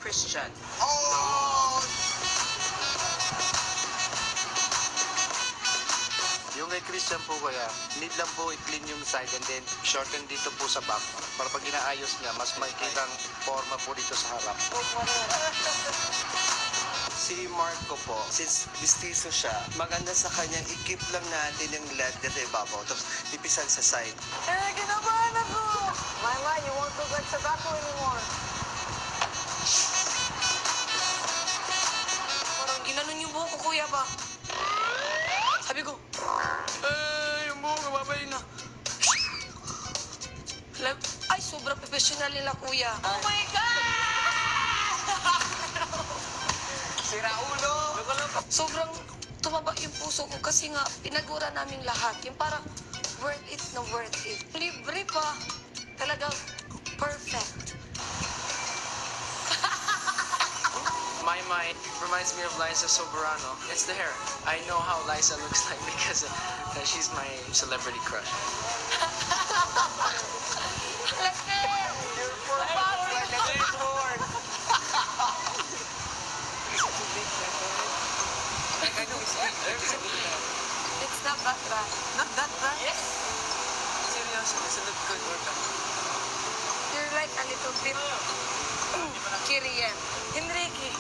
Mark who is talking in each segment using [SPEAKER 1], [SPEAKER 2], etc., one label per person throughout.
[SPEAKER 1] Christian.
[SPEAKER 2] Oh!
[SPEAKER 3] Yung kay Christian po kuya, need lang po i-clean yung side and then shorten dito po sa back. Para pag inaayos niya, mas makikitang forma po dito sa harap.
[SPEAKER 2] Si Marco po, since bistiso siya, maganda sa kanyang i-keep lang natin yung lead dito ibabaw, tapos ipisan sa side.
[SPEAKER 4] Kinabahan ako! Mama, you won't look like tobacco anymore.
[SPEAKER 1] Parang ginanon yung buhok ko, kuya ba? Sabi ko, yung buhok ko, babay na. Ay, sobrang professional nila, kuya. Oh my God!
[SPEAKER 4] Sira ulo!
[SPEAKER 1] Sobrang tumaba yung puso ko kasi nga pinagura naming lahat. Yung parang worth it na worth it. Libre pa. Talagang perfect.
[SPEAKER 5] My mind reminds me of Liza Soberano. It's the hair. I know how Liza looks like because she's my celebrity crush.
[SPEAKER 1] It's not that bad.
[SPEAKER 4] Not that bad?
[SPEAKER 1] Yes.
[SPEAKER 5] Seryoso, it's a look good workout.
[SPEAKER 1] You're like a little bit Kirian. Enrique.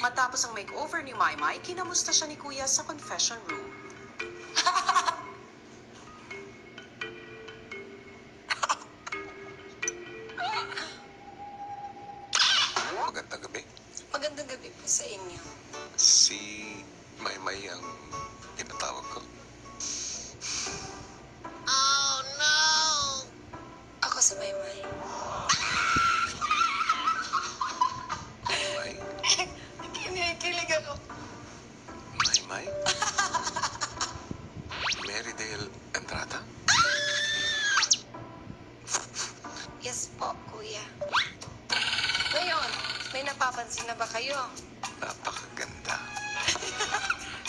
[SPEAKER 6] Matapos ang makeover ni Maymay, kinamusta siya ni Kuya sa confession room.
[SPEAKER 7] Magandang gabi.
[SPEAKER 1] Magandang gabi po sa inyo.
[SPEAKER 7] Si Maymay ang pinatawag ko.
[SPEAKER 1] Ako si Maymay.
[SPEAKER 7] Maymay?
[SPEAKER 1] Kinikilig ako.
[SPEAKER 7] Maymay? Marydale Entrada?
[SPEAKER 1] Yes po, kuya. Ngayon, may napapansin na ba kayo?
[SPEAKER 7] Napakaganda.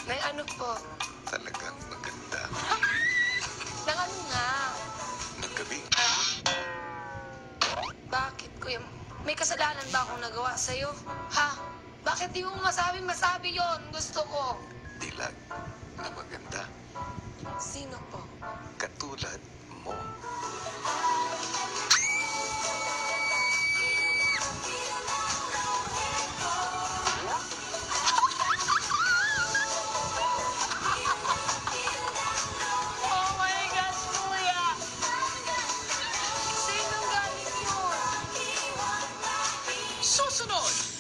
[SPEAKER 1] May ano po?
[SPEAKER 7] Talagang maganda.
[SPEAKER 1] Nang ano nga?
[SPEAKER 7] Naggabi.
[SPEAKER 1] Bakit, kuya? May kasalanan ba akong nagawa sa'yo? Ha? Bakit di mo masabi yon? Gusto ko.
[SPEAKER 7] Dilag na maganda.
[SPEAKER 1] Sino po?
[SPEAKER 7] Katulad mo.
[SPEAKER 1] Oh my gosh, kuya! Sinong galing yun?
[SPEAKER 6] Susunod!